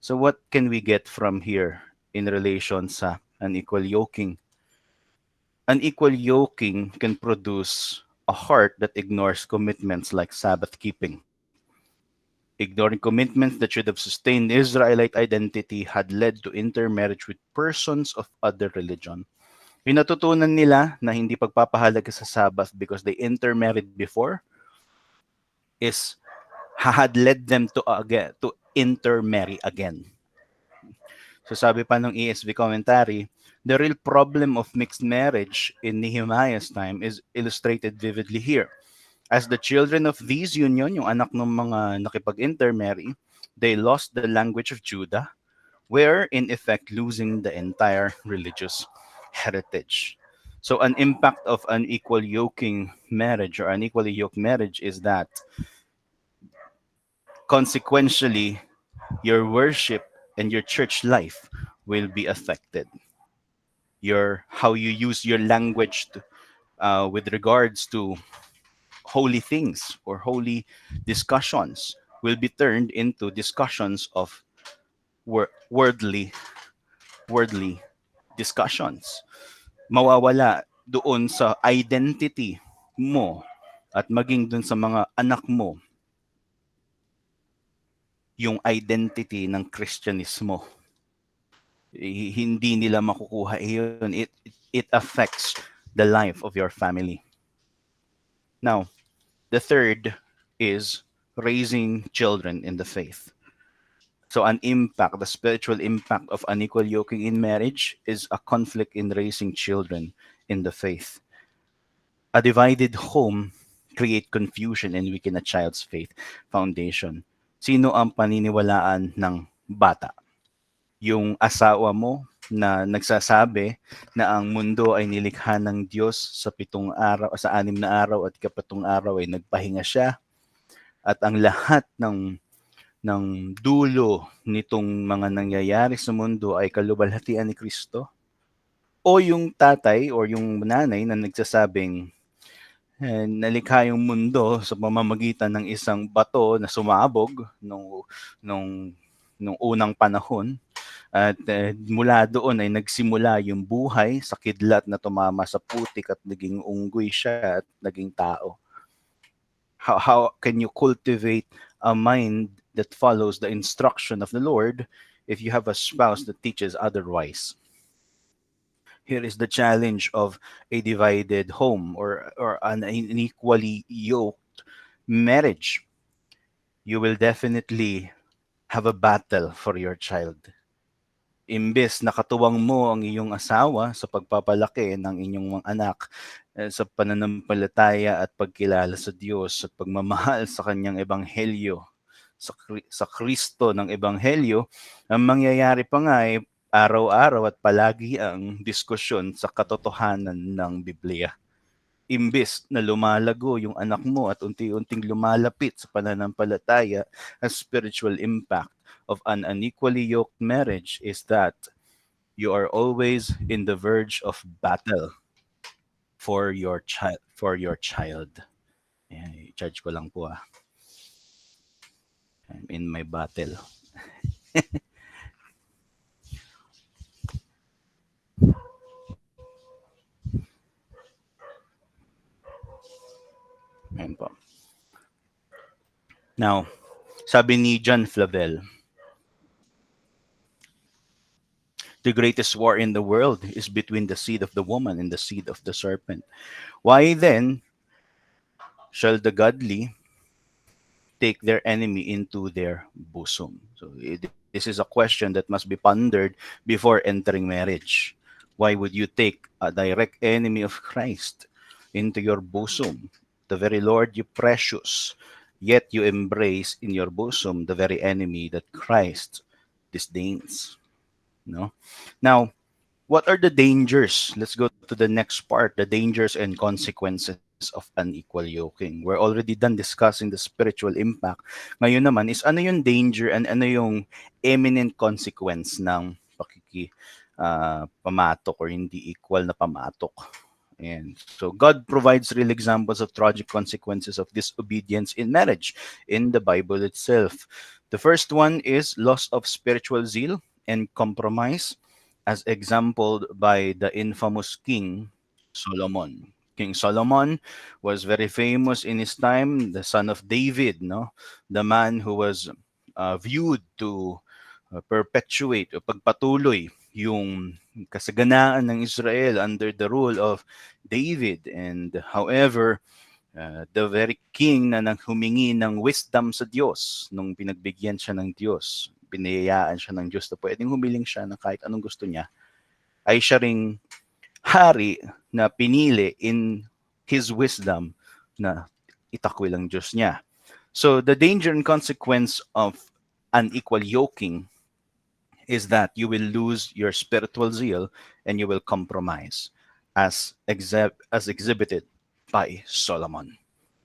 So what can we get from here in relation sa unequal yoking? Unequal yoking can produce a heart that ignores commitments like Sabbath keeping. Ignoring commitments that should have sustained Israelite identity had led to intermarriage with persons of other religion. Yung natutunan nila na hindi pagpapahalaga sa Sabbath because they intermarried before is had led them to intermarry again. So sabi pa ng ESV commentary, the real problem of mixed marriage in Nehemiah's time is illustrated vividly here. As the children of these union, yung anak ng mga nakipag-intermarry, they lost the language of Judah, were in effect losing the entire religious heritage. So an impact of unequal yoking marriage or unequally yoked marriage is that consequentially your worship and your church life will be affected. Your how you use your language with regards to holy things or holy discussions will be turned into discussions of worldly discussions. Mawawala doon sa identity mo at maging doon sa mga anak mo yung identity ng Kristyanismo. Hindi nila makukuha yun. It affects the life of your family. Now, the third is raising children in the faith. So the spiritual impact of unequal yoking in marriage is a conflict in raising children in the faith. A divided home create confusion and weaken a child's faith foundation. Sino ang paniniwalaan ng bata? Yung asawa mo na nagsasabi na ang mundo ay nilikha ng Diyos sa 7 araw, sa 6 na araw at 7 araw ay nagpahinga siya at ang lahat ng dulo nitong mga nangyayari sa mundo ay kaluwalhatian ni Kristo? O yung tatay o yung nanay na nagsasabing nalikha yung mundo sa pamamagitan ng isang bato na sumabog nung unang panahon at mula doon ay nagsimula yung buhay sa kidlat na tumama sa putik at naging unggoy siya at naging tao. How can you cultivate a mind that follows the instruction of the Lord if you have a spouse that teaches otherwise? Here is the challenge of a divided home or an unequally yoked marriage. You will definitely have a battle for your child. Imbes nakatuwang mo ang iyong asawa sa pagpapalaki ng inyong mga anak sa pananampalataya at pagkilala sa Diyos at pagmamahal sa kanyang ebanghelyo, sa Kristo ng ebanghelyo, ang mangyayari pa nga ay araw-araw at palagi ang diskusyon sa katotohanan ng Biblia. Imbes na lumalago yung anak mo at unti-unting lumalapit sa pananampalataya, ang spiritual impact of an unequally yoked marriage is that you are always in the verge of battle for your child. Ayan, i-charge ko lang po. I'm in my battle. Ayan po. Now, sabi ni John Flavel, the greatest war in the world is between the seed of the woman and the seed of the serpent. Why then shall the godly take their enemy into their bosom? So this is a question that must be pondered before entering marriage. Why would you take a direct enemy of Christ into your bosom, the very Lord you precious, yet you embrace in your bosom the very enemy that Christ disdains? No? Now, what are the dangers? Let's go to the next part, the dangers and consequences of unequal yoking. We're already done discussing the spiritual impact. Ngayon naman is ano yung danger and ano yung imminent consequence ng pamatok or hindi equal na pamatok. And so God provides real examples of tragic consequences of disobedience in marriage in the Bible itself. The first one is loss of spiritual zeal and compromise, as exampled by the infamous King Solomon. King Solomon was very famous in his time, the son of David, no? The man who was viewed to perpetuate o pagpatuloy yung kasaganaan ng Israel under the rule of David. And however, the very king na humingi ng wisdom sa Diyos nung pinagbigyan siya ng Diyos, pinayayaan siya ng Diyos na pwedeng humiling siya ng kahit anong gusto niya, ay siya ring hari na pinili in his wisdom na itakwil ang Diyos niya. So the danger and consequence of unequal yoking is that you will lose your spiritual zeal and you will compromise as exhibited by Solomon.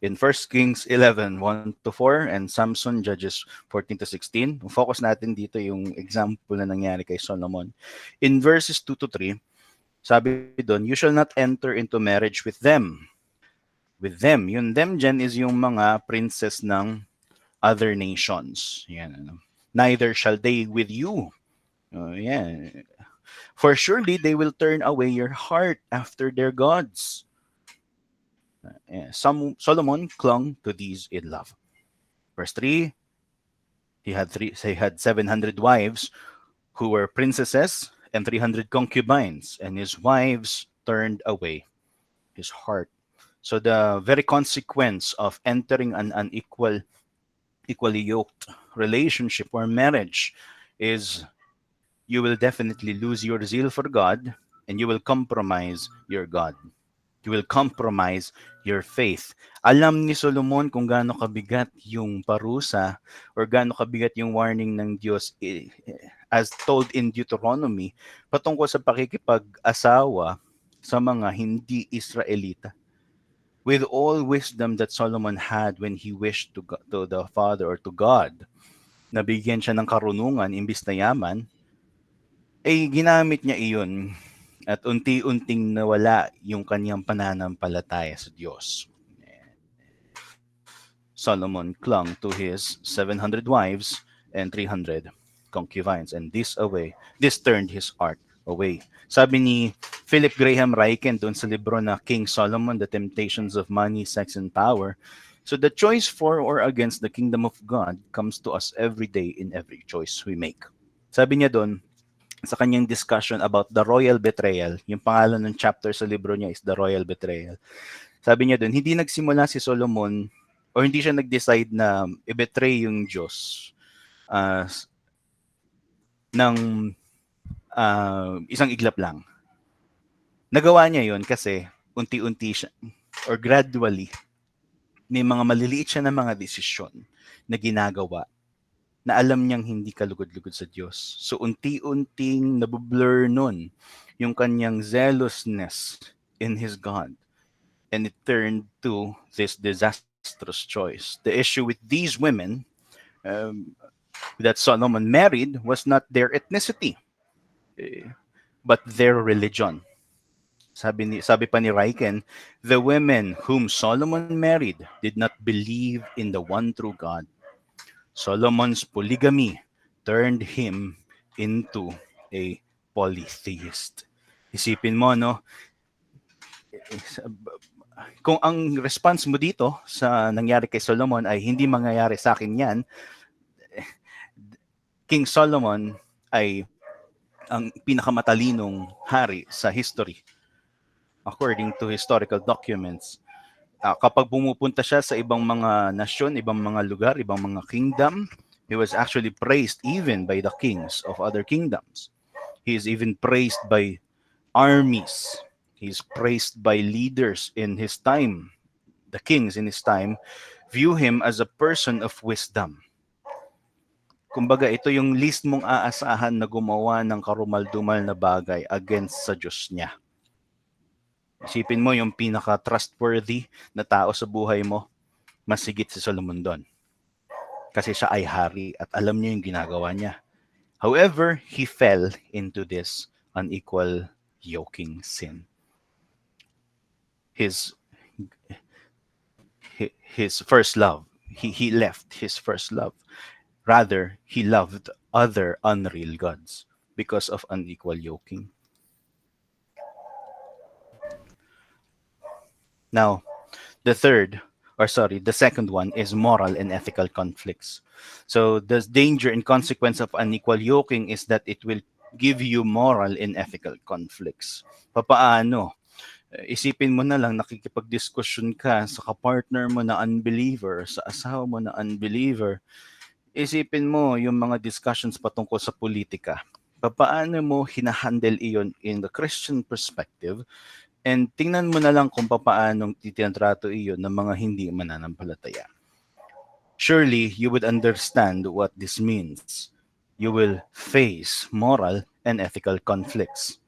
In 1 Kings 11, 1-4 and Samson, Judges 14-16, focus natin dito yung example na nangyari kay Solomon. In verses 2-3, sabi doon, you shall not enter into marriage with them. With them. Yung them dyan is yung mga princess ng other nations. Yan. Neither shall they with you. Yeah. For surely they will turn away your heart after their gods. Solomon clung to these in love. Verse 3, he had 700 wives who were princesses and 300 concubines, and his wives turned away his heart. So the very consequence of entering an equally yoked relationship or marriage is you will definitely lose your zeal for God and you will compromise your God. You will compromise your faith. Alam ni Solomon kung gaano kabigat yung parusa or gaano kabigat yung warning ng Diyos as told in Deuteronomy patungkol sa pakikipag-asawa sa mga hindi Israelita. With all wisdom that Solomon had when he wished to the Father or to God, nabigyan siya ng karunungan imbis na yaman, ginamit niya iyon at unti-unting nawala yung kanyang pananampalataya sa Diyos. Solomon clung to his 700 wives and 300 concubines, and this turned his heart away. Sabi ni Philip Graham Ryken doon sa libro na King Solomon, The Temptations of Money, Sex, and Power, so the choice for or against the kingdom of God comes to us every day in every choice we make. Sabi niya doon, sa kanyang discussion about the royal betrayal, yung pangalan ng chapter sa libro niya is the royal betrayal. Sabi niya doon, hindi nagsimula si Solomon o hindi siya nag-decide na i-betray yung Diyos ng isang iglap lang. Nagawa niya yon kasi unti-unti siya, or gradually, may mga maliliit siya na mga desisyon na ginagawa na alam niyang hindi kalugod-lugod sa Diyos. So unti-unting nabublur nun yung kanyang zealousness in his God. And it turned to this disastrous choice. The issue with these women that Solomon married was not their ethnicity, but their religion. Sabi pa ni Raiken, the women whom Solomon married did not believe in the one true God. Solomon's polygamy turned him into a polytheist. Isipin mo, no? Kung ang response mo dito sa nangyari kay Solomon ay hindi mangyayari sa akin yan, King Solomon ay ang pinakamatalinong hari sa history according to historical documents. Kapag pumupunta siya sa ibang mga nasyon, ibang mga lugar, ibang mga kingdom, he was actually praised even by the kings of other kingdoms. He is even praised by armies. He's praised by leaders in his time. The kings in his time view him as a person of wisdom. Kumbaga, ito yung least mong aasahan na gumawa ng karumal-dumal na bagay against sa Diyos niya. Isipin mo yung pinaka-trustworthy na tao sa buhay mo, masigit si Solomon doon. Kasi siya ay hari at alam niya yung ginagawa niya. However, he fell into this unequal yoking sin. His first love, he left his first love. Rather, he loved other unreal gods because of unequal yoking. Now, the second one is moral and ethical conflicts. So the danger and consequence of unequal yoking is that it will give you moral and ethical conflicts. Papaano? Isipin mo na lang, nakikipag-discussion ka sa kapartner mo na unbeliever, sa asawa mo na unbeliever. Isipin mo yung mga discussions patungkol sa politika. Papaano mo hinahandle iyon in the Christian perspective? And tingnan mo na lang kung paano titinatrato iyon ng mga hindi mananampalataya. Surely, you would understand what this means. You will face moral and ethical conflicts.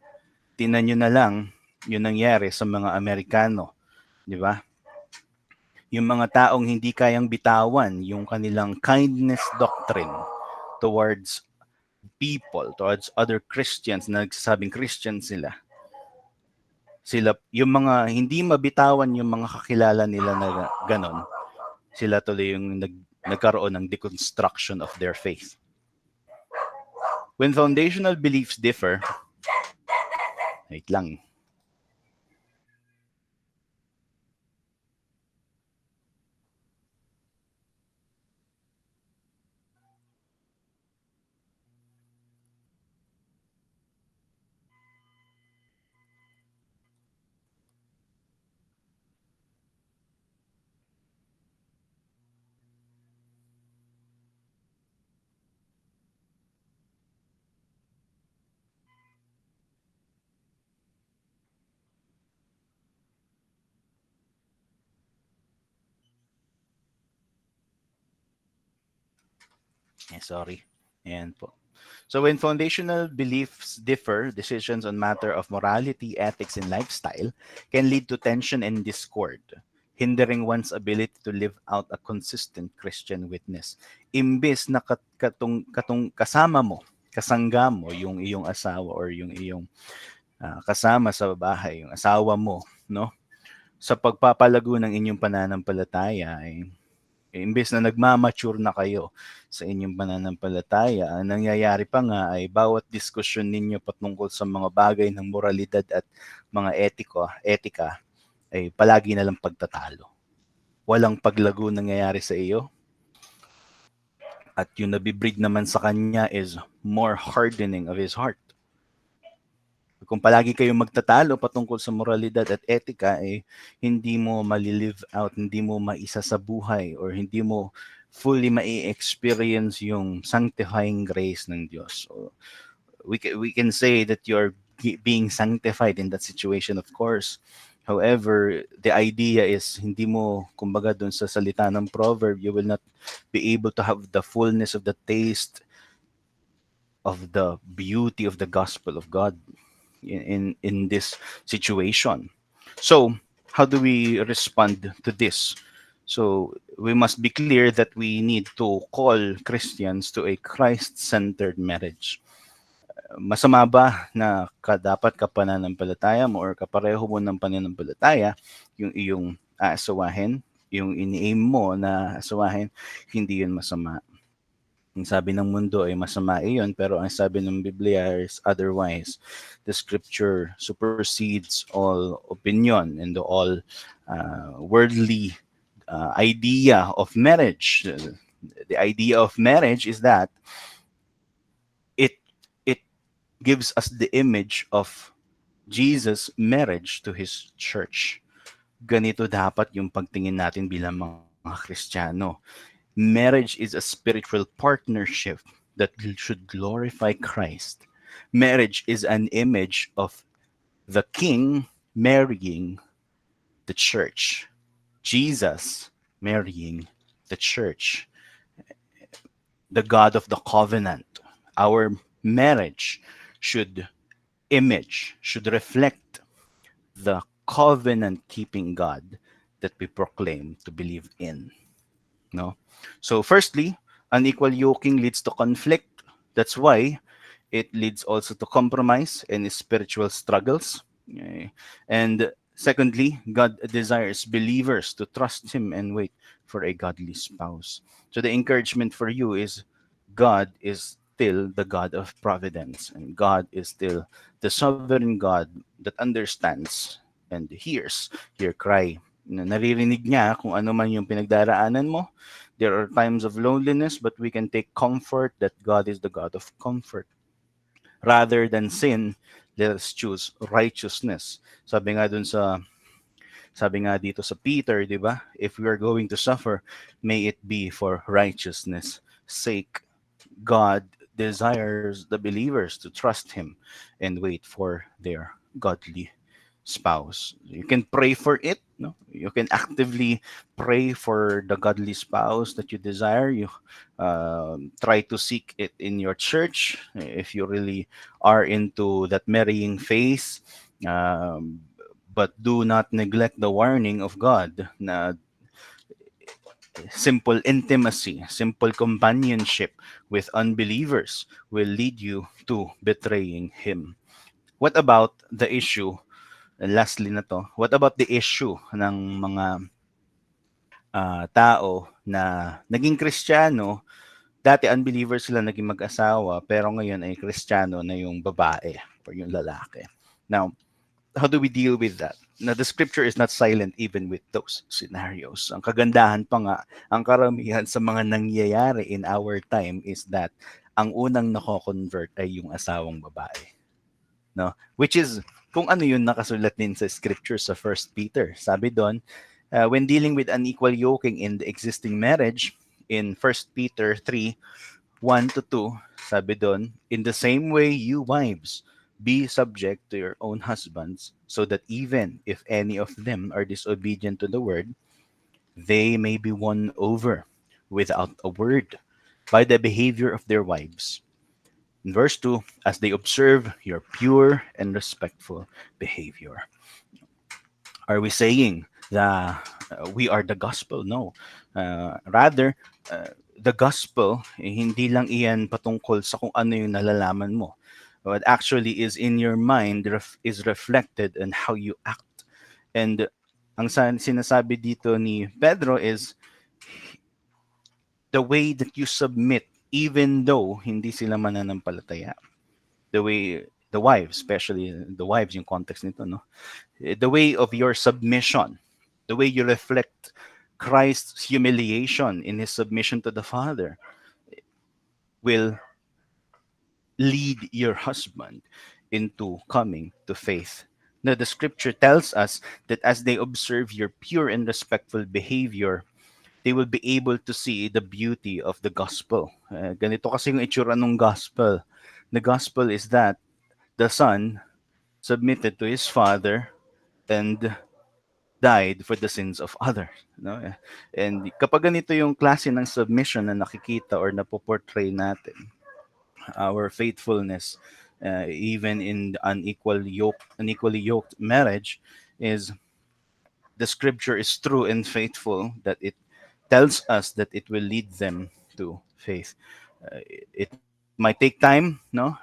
Tingnan nyo na lang yung nangyari sa mga Amerikano, di ba? Yung mga taong hindi kayang bitawan yung kanilang kindness doctrine towards people, towards other Christians na nagsasabing Christian sila. Yung mga hindi mabitawan yung mga kakilala nila na ganon, sila tuloy yung nagkaroon ng deconstruction of their faith. When foundational beliefs differ, wait lang. Sorry. Ayan po. So when foundational beliefs differ, decisions on matter of morality, ethics, and lifestyle can lead to tension and discord, hindering one's ability to live out a consistent Christian witness. Imbes na kasama mo, kasangga mo yung iyong asawa or yung iyong kasama sa bahay, yung asawa mo, no? Sa pagpapalago ng inyong pananampalataya ay imbes na nagmamature na kayo sa inyong pananampalataya, ang nangyayari pa nga ay bawat diskusyon ninyo patungkol sa mga bagay ng moralidad at mga etika ay palagi na lang pagtatalo. Walang paglago nangyayari sa iyo. At yung nabibreed naman sa kanya is more hardening of his heart. Kung palagi kayong magtatalo patungkol sa moralidad at etika, hindi mo malilive out, hindi mo maisa sa buhay, or hindi mo fully mai-experience yung sanctifying grace ng Diyos. So, we can say that you're being sanctified in that situation, of course. However, the idea is hindi mo, kumbaga dun sa salita ng proverb, you will not be able to have the fullness of the taste of the beauty of the gospel of God in this situation. So, how do we respond to this? So, we must be clear that we need to call Christians to a Christ-centered marriage. Masama ba na dapat kapananampalataya mo or kapareho mo ng pananampalataya yung iyong aasawahin, yung ini-aim mo na asawahin, hindi yun masama. Ang sabi ng mundo ay masama iyon, pero ang sabi ng Biblia is otherwise. The scripture supersedes all opinion and all worldly idea of marriage. The idea of marriage is that it gives us the image of Jesus' marriage to His church. Ganito dapat yung pagtingin natin bilang mga Kristiyano. Marriage is a spiritual partnership that should glorify Christ. Marriage is an image of the King marrying the church. Jesus marrying the church. The God of the covenant. Our marriage should reflect the covenant-keeping God that we proclaim to believe in. No? So firstly, unequal yoking leads to conflict. That's why it leads also to compromise and spiritual struggles. Okay? And secondly, God desires believers to trust Him and wait for a godly spouse. So the encouragement for you is God is still the God of providence, and God is still the sovereign God that understands and hears your cry. Naririnig niya kung ano man yung pinagdaraanan mo. There are times of loneliness, but we can take comfort that God is the God of comfort. Rather than sin, let us choose righteousness. Sabi nga dito sa Peter, di ba? If we are going to suffer, may it be for righteousness' sake. God desires the believers to trust Him and wait for their godly spouse. You can pray for it. No? You can actively pray for the godly spouse that you desire. You try to seek it in your church if you really are into that marrying phase. But do not neglect the warning of God na simple intimacy, simple companionship with unbelievers will lead you to betraying Him. What about the issue, and lastly na to, what about the issue ng mga tao na naging Kristiyano, dati unbeliever sila naging mag-asawa, pero ngayon ay Kristiyano na yung babae or yung lalaki. Now, how do we deal with that? Now, the scripture is not silent even with those scenarios. Ang kagandahan pa nga, ang karamihan sa mga nangyayari in our time is that ang unang nako-convert ay yung asawang babae. No? Which is, kung ano yun nakasulat din sa scripture sa 1 Peter. Sabi doon, when dealing with unequal yoking in the existing marriage, in 1 Peter 3, 1-2, sabi doon, in the same way you wives, be subject to your own husbands, so that even if any of them are disobedient to the word, they may be won over without a word by the behavior of their wives. In verse 2, as they observe your pure and respectful behavior. Are we saying that we are the gospel? No. Rather, the gospel, hindi lang iyan patungkol sa kung ano yung nalalaman mo. What actually is in your mind is reflected in how you act. And ang sinasabi dito ni Pedro is the way that you submit even though hindi sila mananampalataya. The way the wives, especially the wives yung context nito, no? The way of your submission, the way you reflect Christ's humiliation in His submission to the Father will lead your husband into coming to faith. Now, the scripture tells us that as they observe your pure and respectful behavior, they will be able to see the beauty of the gospel. Ganito kasi yung itsura ng gospel. The gospel is that the Son submitted to his Father and died for the sins of others. No? And kapag ganito yung klase ng submission na nakikita or napoportray natin, our faithfulness, even in unequally yoked marriage, is the scripture is true and faithful, that it tells us that it will lead them to faith. It might take time, no?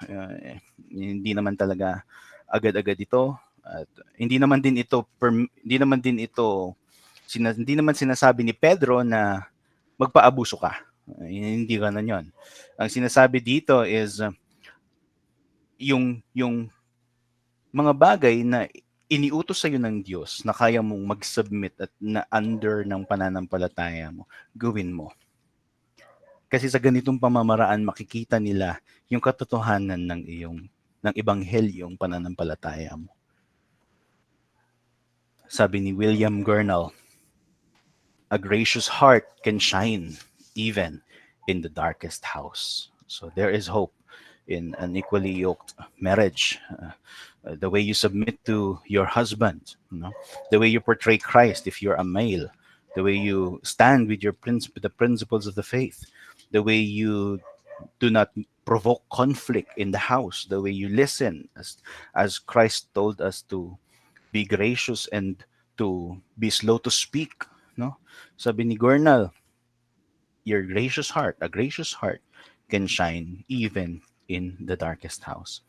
Hindi naman talaga agad-agad ito, at hindi naman sinasabi ni Pedro na magpaabuso ka. Hindi ganoon 'yon. Ang sinasabi dito is yung mga bagay na iniutos sa iyo ng Diyos na kaya mong mag-submit at na under ng pananampalataya mo, gawin mo. Kasi sa ganitong pamamaraan makikita nila yung katotohanan ng ebanghelyong pananampalataya mo. Sabi ni William Gurnall, a gracious heart can shine even in the darkest house. So there is hope in an equally yoked marriage. The way you submit to your husband, the way you portray Christ if you're a male, the way you stand with the principles of the faith, the way you do not provoke conflict in the house, the way you listen as Christ told us to be gracious and to be slow to speak. No? Sabi ni Gurnall, a gracious heart can shine even in the darkest house.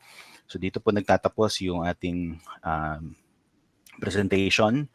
So dito po nagtatapos yung ating presentation.